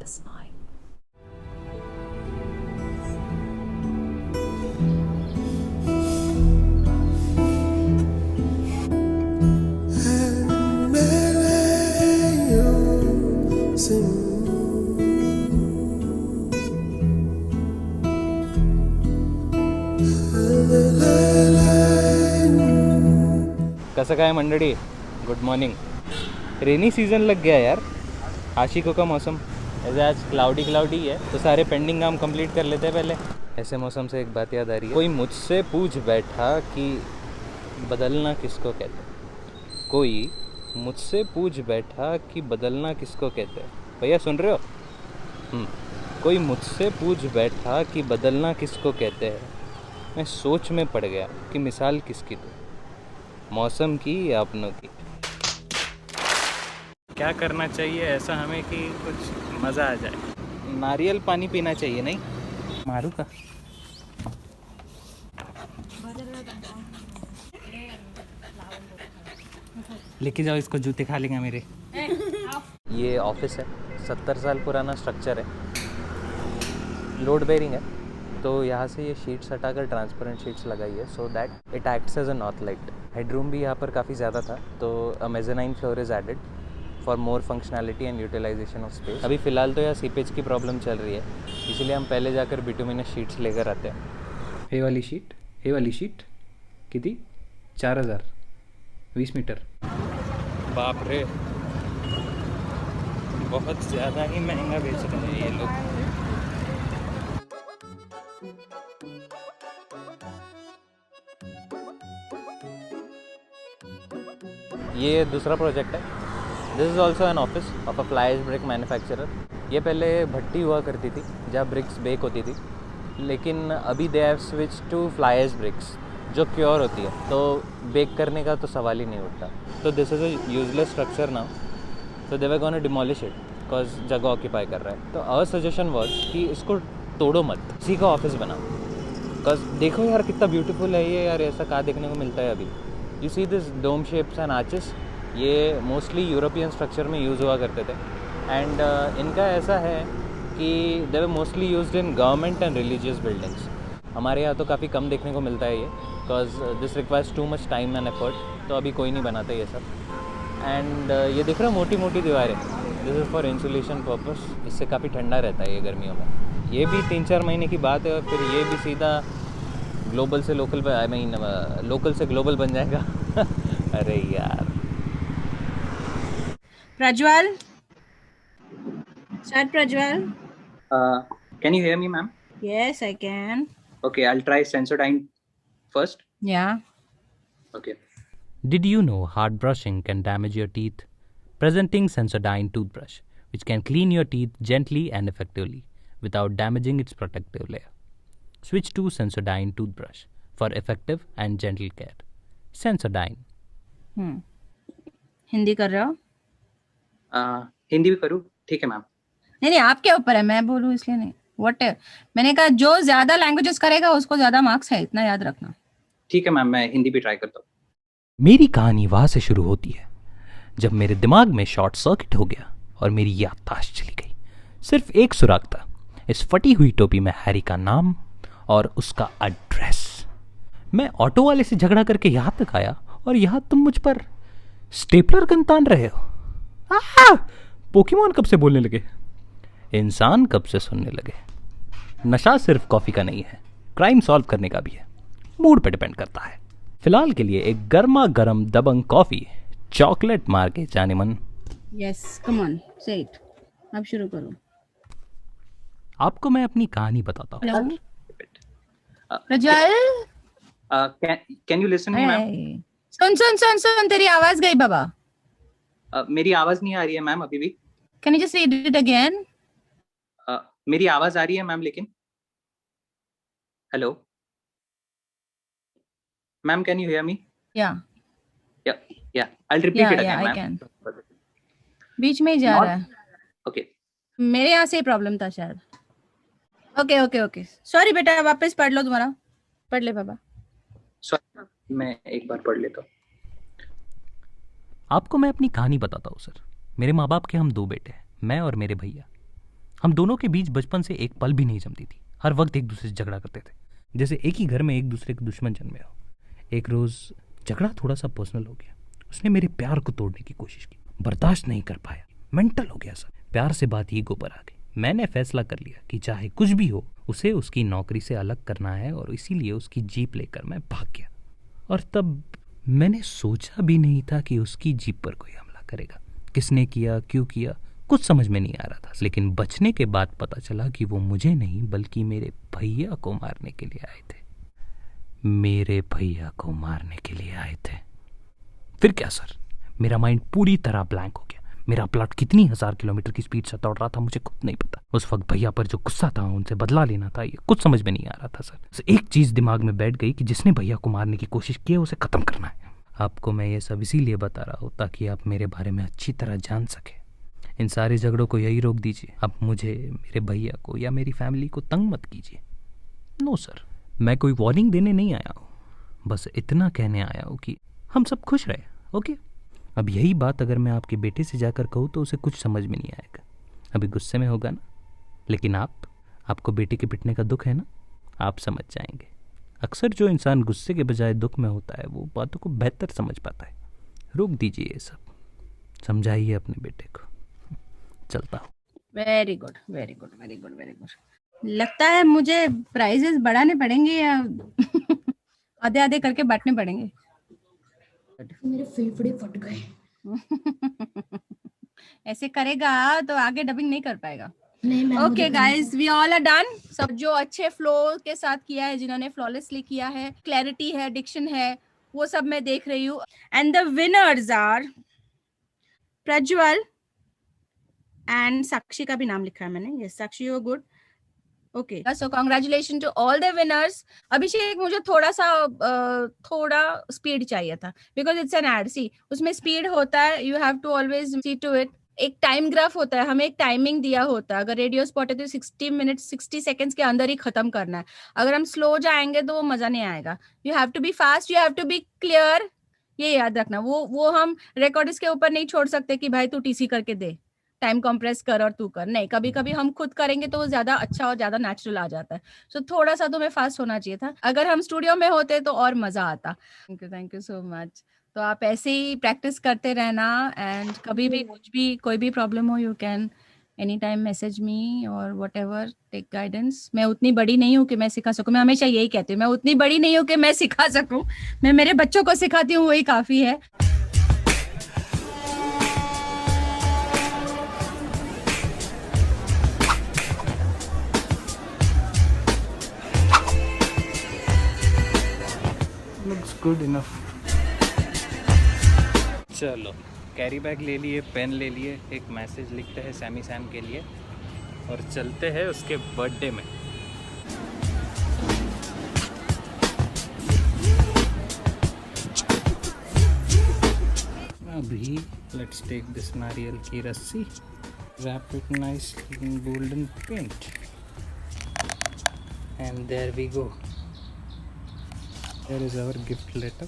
a smile. कसं काय मंडळी, गुड मॉर्निंग. रेनी सीज़न लग गया यार, आशिकों का मौसम. ऐसे आज क्लाउडी है तो सारे पेंडिंग काम कंप्लीट कर लेते हैं पहले. ऐसे मौसम से एक बात याद आ रही है. कोई मुझसे पूछ बैठा कि बदलना किसको कहते हैं. कोई मुझसे पूछ बैठा कि बदलना किसको कहते हैं. भैया सुन रहे हो? कोई मुझसे पूछ बैठा कि बदलना किसको कहते हैं. मैं सोच में पड़ गया कि मिसाल किसकी दूँ, मौसम की या अपनों की. क्या करना चाहिए ऐसा हमें कि कुछ मज़ा आ जाए. नारियल पानी पीना चाहिए. नहीं मारू का. लेके जाओ इसको, जूते खा लेंगे मेरे. ये ऑफिस है, 70 साल पुराना स्ट्रक्चर है, लोड बेरिंग है. तो यहाँ से ये शीट्स हटाकर ट्रांसपेरेंट शीट्स लगाई है so that it acts as a north light. Headroom भी यहाँ पर काफ़ी ज़्यादा था तो a mezzanine floor is added for more functionality and utilisation of space. अभी फ़िलहाल तो यहाँ सीपेज की प्रॉब्लम चल रही है, इसलिए हम पहले जाकर बिटुमिनस शीट्स लेकर आते हैं. हे वाली शीट कितनी? 4000, 20 मीटर. बाप रे, बहुत ज़्यादा ही महंगा बेच रहे हैं ये लोग. ये दूसरा प्रोजेक्ट है. This is also an office of a fly ash brick manufacturer. ये पहले भट्टी हुआ करती थी जहाँ ब्रिक्स बेक होती थी, लेकिन अभी they have switch to fly ash bricks जो क्योर होती है, तो बेक करने का तो सवाल ही नहीं उठता. तो this is a useless structure now, so they were going to demolish it because जगह ऑक्यूपाई कर रहा है. तो आवर सजेशन वाज कि इसको तोड़ो मत, इसी का ऑफिस बनाओ. बिकॉज देखो यार कितना ब्यूटीफुल है ये यार. ऐसा कहाँ देखने को मिलता है अभी. You see this dome shapes and arches, ये मोस्टली यूरोपियन स्ट्रक्चर में यूज़ हुआ करते थे. एंड इनका ऐसा है कि they were mostly used in government and religious buildings. हमारे यहाँ तो काफ़ी कम देखने को मिलता है ये, because this requires too much time and effort. तो अभी कोई नहीं बनाता ये सब. एंड ये दिख रहा है मोटी मोटी दीवारें, this is for insulation purpose. इससे काफ़ी ठंडा रहता है ये गर्मियों में. ये भी 3-4 महीने की बात है और फिर ये भी सीधा ग्लोबल से लोकल, आई मीन लोकल से ग्लोबल बन जाएगा. अरे यार. Prajwal, start Prajwal. Can you hear me, ma'am? Yes, I can. Okay, I'll try Sensodyne first. Yeah. Okay. Did you know hard brushing can damage your teeth? Presenting Sensodyne toothbrush, which can clean your teeth gently and effectively without damaging its protective layer. Switch to Sensodyne toothbrush for effective and gentle care. Sensodyne. Hindi कर रहे हो? हिंदी भी करूँ? ठीक है ma'am. नहीं आपके ऊपर है, मैं बोलूँ इसलिए नहीं. व्हाट, मैंने कहा जो ज्यादा लैंग्वेजेस करेगा उसको ज्यादा मार्क्स है, इतना याद रखना. ठीक है मैम, मैं हिंदी भी ट्राई करता हूँ. मेरी कहानी वहाँ से शुरू होती है जब मेरे दिमाग में शॉर्ट सर्किट हो गया और मेरी याददाश्त चली गई. सिर्फ एक सुराग था, इस फटी हुई टोपी में हैरी का नाम और उसका एड्रेस. मैं ऑटो वाले से झगड़ा करके यहाँ तक आया और यहाँ तुम मुझ पर स्टेपलर गन तान रहे हो. पोकेमॉन कब से बोलने लगे, इंसान कब से सुनने लगे. नशा सिर्फ कॉफ़ी का नहीं है, क्राइम सॉल्व करने का भी है. मूड पे डिपेंड करता है. फिलहाल के लिए एक गर्मा गर्म दबंग कॉफ़ी चॉकलेट मार के जाने मन. Yes, come on, say it. अब शुरू करो. आपको मैं अपनी कहानी बताता हूँ. Hello Prajwal, can you listen me ma'am? सुन, तेरी आवाज गई बाबा. मेरी आवाज नहीं आ रही है मैम अभी भी. Can you just read it again? मेरी आवाज आ रही है मैम लेकिन. Hello ma'am, can you hear me? या I'll repeat it again, I ma'am. can. बीच में ही जा रहा है. Okay. मेरे यहाँ से प्रॉब्लम था शायद. ओके. सॉरी बेटा, वापस पढ़ लो, तुम्हारा पढ़ ले बाबा. सॉरी, मैं एक बार पढ़ लेता हूँ. आपको मैं अपनी कहानी बताता हूँ सर. मेरे माँ बाप के हम 2 बेटे हैं, मैं और मेरे भैया. हम दोनों के बीच बचपन से एक पल भी नहीं जमती थी। हर वक्त एक दूसरे से झगड़ा करते थे, जैसे एक ही घर में एक दूसरे के दुश्मन जन्मे हो। एक रोज़ झगड़ा थोड़ा सा पर्सनल हो गया। उसने मेरे प्यार को तोड़ने की कोशिश की, बर्दाश्त नहीं कर पाया, मेंटल हो गया सर। प्यार से बात ईगो पर आ गई। मैंने फैसला कर लिया कि चाहे कुछ भी हो उसे उसकी नौकरी से अलग करना है, और इसीलिए उसकी जीप लेकर मैं भाग गया। और तब मैंने सोचा भी नहीं था कि उसकी जीप पर कोई हमला करेगा। किसने किया, क्यों किया, कुछ समझ में नहीं आ रहा था। लेकिन बचने के बाद पता चला कि वो मुझे नहीं बल्कि मेरे भैया को मारने के लिए आए थे। मेरे भैया को मारने के लिए आए थे। फिर क्या सर, मेरा माइंड पूरी तरह ब्लैंक हो गया। मेरा प्लॉट कितनी 1000 किलोमीटर की स्पीड से दौड़ रहा था मुझे खुद नहीं पता। उस वक्त भैया पर जो गुस्सा था, उनसे बदला लेना था, ये कुछ समझ में नहीं आ रहा था सर। एक चीज दिमाग में बैठ गई कि जिसने भैया को मारने की कोशिश की है उसे खत्म करना है। आपको मैं ये सब इसीलिए बता रहा हूँ ताकि आप मेरे बारे में अच्छी तरह जान सके। इन सारे झगड़ों को यही रोक दीजिए। आप मुझे, मेरे भैया को या मेरी फैमिली को तंग मत कीजिए। नो सर, मैं कोई वार्निंग देने नहीं आया हूँ, बस इतना कहने आया हूँ कि हम सब खुश रहे। ओके, अब यही बात अगर मैं आपके बेटे से जाकर कहूँ तो उसे कुछ समझ में नहीं आएगा। अभी गुस्से में होगा ना, लेकिन आपको बेटे के पिटने का दुख है ना, आप समझ जाएंगे। अक्सर जो इंसान गुस्से के बजाय दुख में होता है वो बातों को बेहतर समझ पाता है। रोक दीजिए ये सब, समझाइए अपने बेटे को। चलता हूँ। Very good, very good, very good, very good. लगता है मुझे प्राइजेस बढ़ाने पड़ेंगे या आधे आधे करके बांटने पड़ेंगे। मेरे फेफड़े फट गए। ऐसे करेगा तो आगे डबिंग नहीं कर पाएगा। नहीं ma'am, okay guys, we all are done. सब जो अच्छे फ्लो के साथ किया है, जिन्होंने फ्लॉलेसली किया है, क्लैरिटी है, डिक्शन है, वो सब मैं देख रही हूँ। And the winners are Prajwal and Sakshi का भी नाम लिखा है मैंने। Yes Sakshi, you are good. Okay, so congratulation to all the winners. Abhishek, मुझे थोड़ा स्पीड चाहिए था because it's an ad. See उसमें स्पीड होता है, you have to always see to it. एक टाइम ग्राफ होता है, हमें एक टाइमिंग दिया होता है। अगर रेडियो स्पॉट है तो 60 मिनट्स 60 सेकेंड्स के अंदर ही खत्म करना है। अगर हम स्लो जाएंगे तो वो मजा नहीं आएगा। You have to be fast, you have to be clear. ये याद रखना। वो हम रिकॉर्डिस्ट के ऊपर नहीं छोड़ सकते कि भाई तू टीसी करके दे, टाइम कंप्रेस कर और तू कर। नहीं, कभी कभी हम खुद करेंगे तो वो ज्यादा अच्छा और ज्यादा नेचुरल आ जाता है। सो थोड़ा सा तुम्हें फास्ट होना चाहिए था। अगर हम स्टूडियो में होते तो और मजा आता। Thank you so much. तो आप ऐसे ही प्रैक्टिस करते रहना, एंड कभी भी कुछ भी कोई भी प्रॉब्लम हो, you can any time message me और वट एवर, टेक गाइडेंस। मैं उतनी बड़ी नहीं हूँ कि मैं सिखा सकूँ। मैं हमेशा यही कहती हूँ, मैं उतनी बड़ी नहीं हूँ कि मैं सिखा सकूँ। मैं मेरे बच्चों को सिखाती हूँ, वही काफी है। Looks good enough. चलो, कैरी बैग ले लिए, पेन ले लिए, एक मैसेज लिखते हैं सैमी सैम के लिए और चलते हैं उसके बर्थडे में। अभी लेट्स टेक दिस नारियल की रस्सी, wrap it nicely in golden paint, and there we go. Here is our gift letter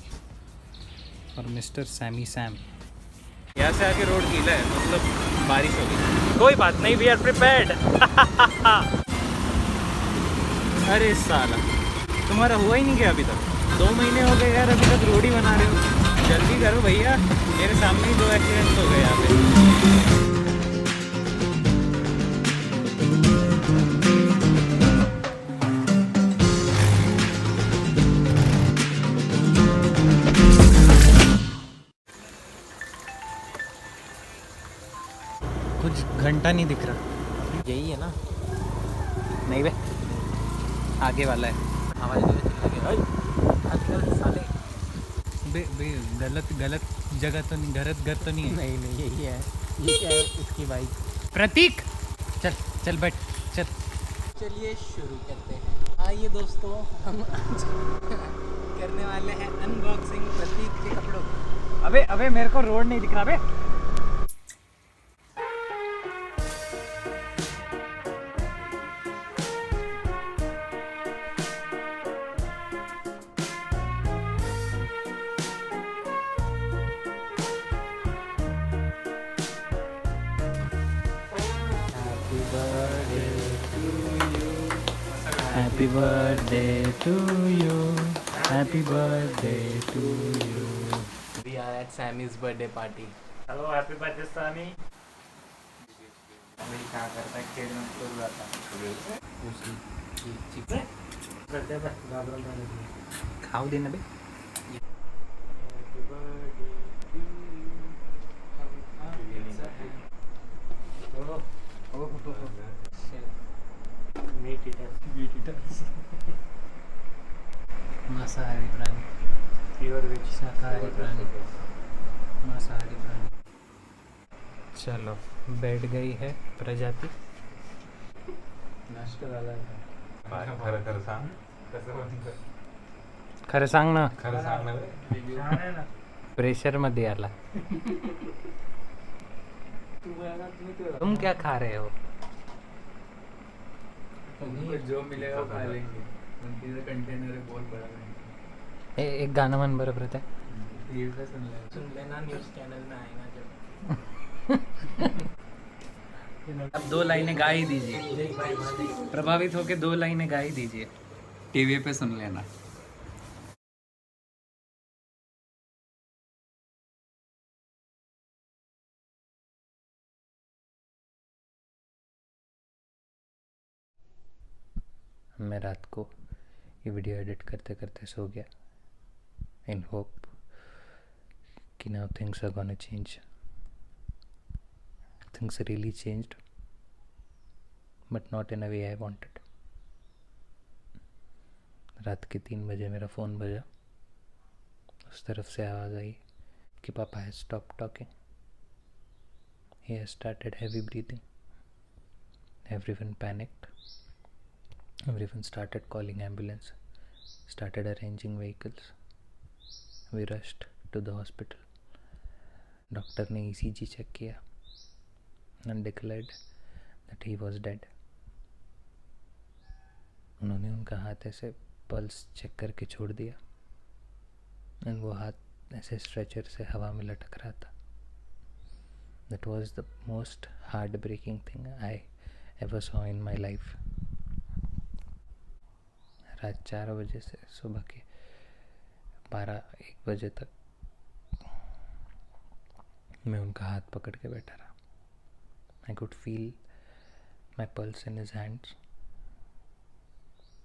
for Mr. Sammy Sam. यहाँ से आगे रोड गीला है, मतलब बारिश होगी। कोई बात नहीं, वी आर प्रिपेयर्ड। अरे साला, तुम्हारा हुआ ही नहीं क्या अभी तक? 2 महीने हो गए यार, अभी तक रोड ही बना रहे हो। जल्दी करो भैया, मेरे सामने ही 2 एक्सीडेंट्स हो गए यहाँ पे। कुछ घंटा नहीं दिख रहा। यही है ना? नहीं बे, आगे वाला है। आवाज आजकल साले बे गलत जगह तो नहीं, गलत घर तो नहीं है? नहीं यही है। ये क्या है? इसकी बाइक। प्रतीक, चल बैठ, चल। चलिए शुरू करते हैं। आइए दोस्तों, हम आज करने वाले हैं अनबॉक्सिंग प्रतीक के कपड़ों की। अबे मेरे को रोड नहीं दिख रहा बे। Happy birthday Happy birthday to you. Happy birthday to you. We are at Sammy's birthday party. Hello, happy birthday, Sammy. अभी क्या करता है खेलना शुरू आता करते हैं बस गागरों का खाओ देना बे. Happy birthday to you. Meat eaters. मांसाहारी प्राणी. Pure veg. शाकाहारी प्राणी. मांसाहारी प्राणी. चलो बैठ गई है प्रजाति. नाश्ता वाला खरं खरं सांग कसं म्हणतं खरं सांग ना. खरं सांग ना बे. छान आहे ना प्रेशर मध्ये आला. तुम क्या खा रहे हो? जो मिलेगा वो खा लेंगे उनकी जो कंटेनर है बहुत बड़ा है एक गाणं म्हण बरं प्रत आहे. ये भी सुन लेना न्यूज़ चैनल में आएगा जब अब 2 लाइनें गा ही दीजिए. प्रभावित होके 2 लाइनें गा ही दीजिए. टीवी पे सुन लेना. मैं रात को ये वीडियो एडिट करते करते सो गया इन होप कि now things are gonna change. Things really changed but not in a way I wanted. रात के 3 बजे मेरा फ़ोन बजा. उस तरफ से आवाज़ आई कि पापा has stop talking. He has started heavy breathing. Everyone panicked. Everyone started calling ambulance, started arranging vehicles. We rushed to the hospital. Doctor ने ECG check किया and declared that he was dead. उन्होंने उनका हाथ ऐसे pulse check करके छोड़ दिया and वो हाथ ऐसे स्ट्रेचर से हवा में लटक रहा था. That was the most heartbreaking thing I ever saw in my life. रात 4 बजे से सुबह के 12-1 बजे तक मैं उनका हाथ पकड़ के बैठा रहा. I could feel my pulse in his hands.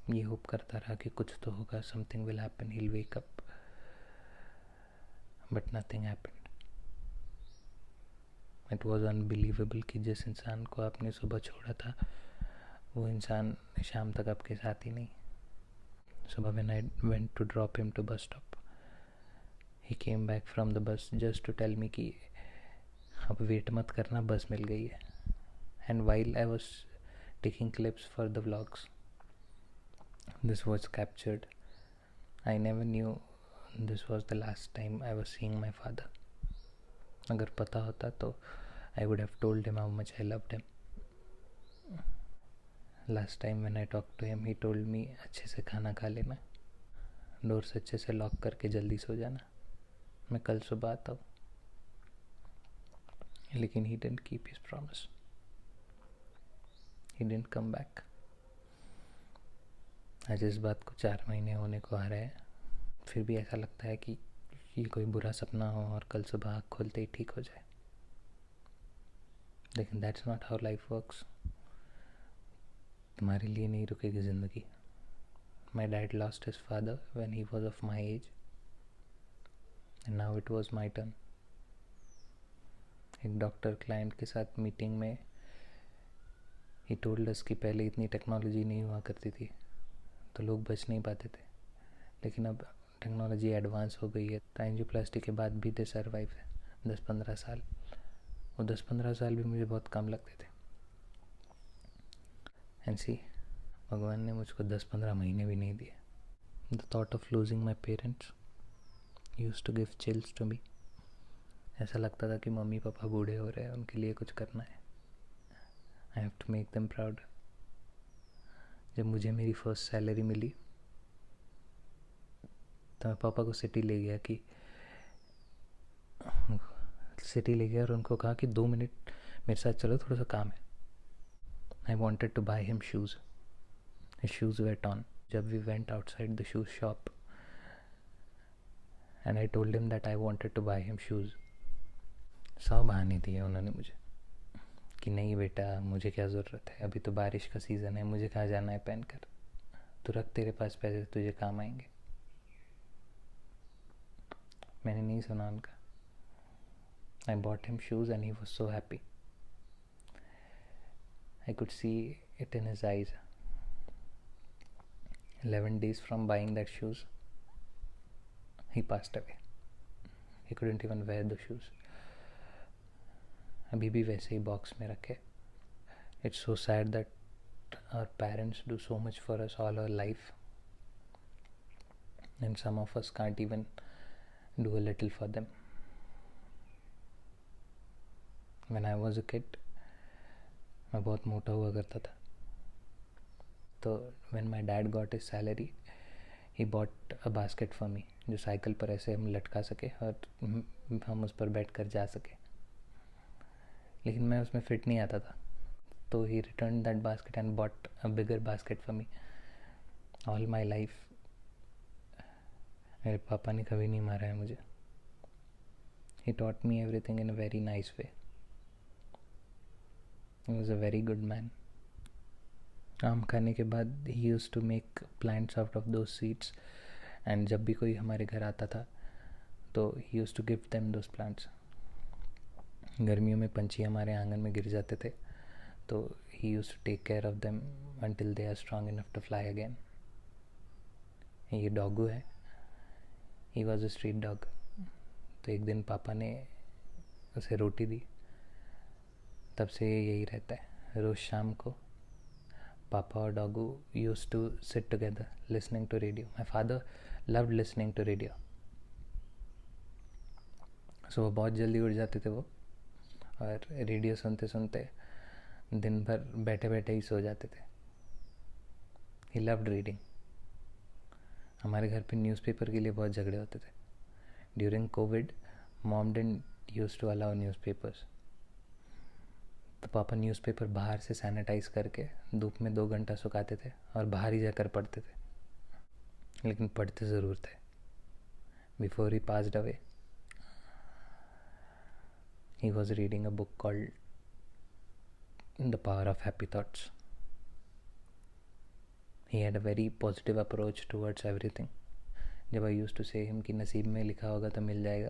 ये होप करता रहा कि कुछ तो होगा, something will happen, he will wake up. But nothing happened. It was unbelievable कि जिस इंसान को आपने सुबह छोड़ा था वो इंसान शाम तक आपके साथ ही नहीं. Subah when I went to drop him to bus stop, he came back from the bus just to tell me कि अब वेट मत करना, बस मिल गई है. And while I was taking clips for the vlogs, this was captured. I never knew this was the last time I was seeing my father. अगर पता होता तो I would have told him how much I loved him. Last time when I talked to him, he told me अच्छे से खाना खा लेना, door से अच्छे से लॉक करके जल्दी सो जाना, मैं कल सुबह आता हूँ. लेकिन he didn't keep his promise. He didn't come back. आज इस बात को 4 महीने होने को आ रहे हैं, फिर भी ऐसा लगता है कि ये कोई बुरा सपना हो और कल सुबह आँख खोलते ही ठीक हो जाए. लेकिन that's not how life works. तुम्हारे लिए नहीं रुकेगी ज़िंदगी. My dad lost his father when he was of my age, and now it was my turn. एक डॉक्टर क्लाइंट के साथ मीटिंग में he told us कि पहले इतनी टेक्नोलॉजी नहीं हुआ करती थी तो लोग बच नहीं पाते थे, लेकिन अब टेक्नोलॉजी एडवांस हो गई है. एंजियोप्लास्टी के बाद भी दे सर्वाइव है 10-15 साल. वो 10-15 साल भी मुझे बहुत कम लगते थे. एंड सी, भगवान ने मुझको 10-15 महीने भी नहीं दिए. The thought of losing my parents used to give chills to me. ऐसा लगता था कि मम्मी पापा बूढ़े हो रहे हैं, उनके लिए कुछ करना है. I have to make them proud. जब मुझे मेरी फर्स्ट सैलरी मिली तो मैं पापा को सिटी ले गया और उनको कहा कि 2 मिनट मेरे साथ चलो, थोड़ा सा काम है. I wanted to buy him shoes. His shoes were torn. जब we went outside the shoe shop and I told him that I wanted to buy him shoes. 100 बहाने दिए उन्होंने मुझे कि नहीं बेटा मुझे क्या ज़रूरत है, अभी तो बारिश का सीज़न है, मुझे कहाँ जाना है पहन कर, तो रख तेरे पास पैसे तुझे काम आएंगे. मैंने नहीं सुना उनका. I bought him shoes and he was so happy. I could see it in his eyes. 11 days from buying that shoes, he passed away. He couldn't even wear the shoes. अभी भी वैसे ही बॉक्स में रखे. It's so sad that our parents do so much for us all our life, and some of us can't even do a little for them. When I was a kid, मैं बहुत मोटा हुआ करता था. तो when my dad got his salary, he bought a basket for me, जो cycle पर ऐसे हम लटका सके और हम उस पर बैठ कर जा सके. लेकिन मैं उसमें फिट नहीं आता था. तो he returned that basket and bought a bigger basket for me. All my life, मेरे पापा ने कभी नहीं मारा है मुझे. He taught me everything in a very nice way. He was a very good man. आम खाने के बाद he used to make plants out of those seeds, and जब भी कोई हमारे घर आता था तो he used to give them those plants. गर्मियों में पंछी हमारे आंगन में गिर जाते थे तो he used to take care of them until they are strong enough to fly again. ये डॉगू है. He was a street dog. तो एक दिन पापा ने उसे रोटी दी. तब से यही रहता है. रोज़ शाम को पापा और डॉगू used to sit together listening to radio. My father loved listening to radio. सुबह बहुत जल्दी उठ जाते थे वो और रेडियो सुनते सुनते दिन भर बैठे बैठे ही सो जाते थे. He loved reading. हमारे घर पे न्यूज़पेपर के लिए बहुत झगड़े होते थे. During COVID, mom didn't used to allow newspapers. तो पापा न्यूज़पेपर बाहर से सैनिटाइज करके धूप में 2 घंटा सुखाते थे और बाहर ही जाकर पढ़ते थे. लेकिन पढ़ते ज़रूर थे. Before he passed away, he was reading a book called The Power of Happy Thoughts. He had a very positive approach towards everything. जब I used to say him कि नसीब में लिखा होगा तो मिल जाएगा,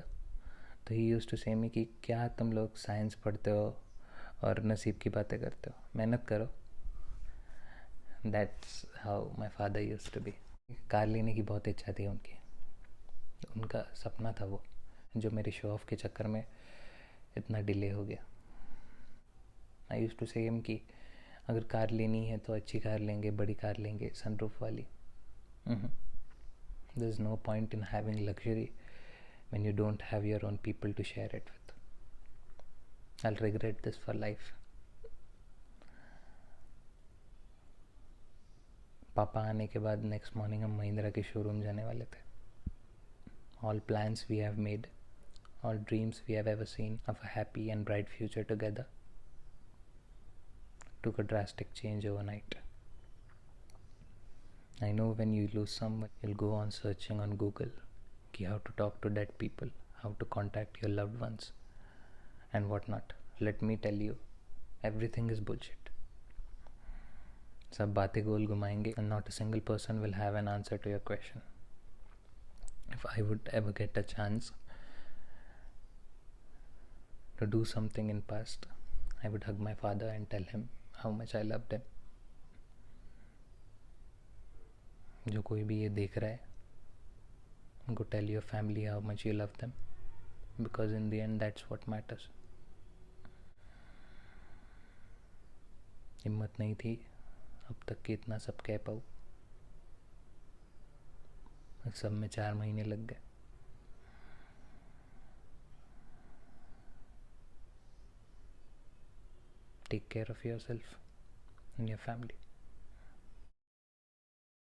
तो he used to say me कि क्या तुम लोग साइंस पढ़ते हो और नसीब की बातें करते हो, मेहनत करो. That's how my father used to be. Car लेने की बहुत इच्छा थी उनकी. उनका सपना था वो, जो मेरे शो ऑफ के चक्कर में इतना डिले हो गया. I used to say him कि अगर कार लेनी है तो अच्छी कार लेंगे, बड़ी कार लेंगे, सनरूफ वाली. There is no point in having luxury when you don't have your own people to share it with. I'll regret this for life. पापा आने के बाद नेक्स्ट मॉर्निंग हम महिंद्रा के शोरूम जाने वाले थे. All plans we have made, all dreams we have ever seen of a happy and bright future together took a drastic change overnight. I know when you lose someone, you'll go on searching on Google ki how to talk to dead people, how to contact your loved ones, and whatnot. Let me tell you, everything is bullshit. सब बातें गोल घुमाएंगे and not a single person will have an answer to your question. If I would ever get a chance to do something in past, I would hug my father and tell him how much I loved him. जो कोई भी ये देख रहा है, go tell your family how much you love them, because in the end that's what matters. हिम्मत नहीं थी अब तक कि इतना सब कह पाऊँ. सब में 4 महीने लग गए. Take care of yourself and your family.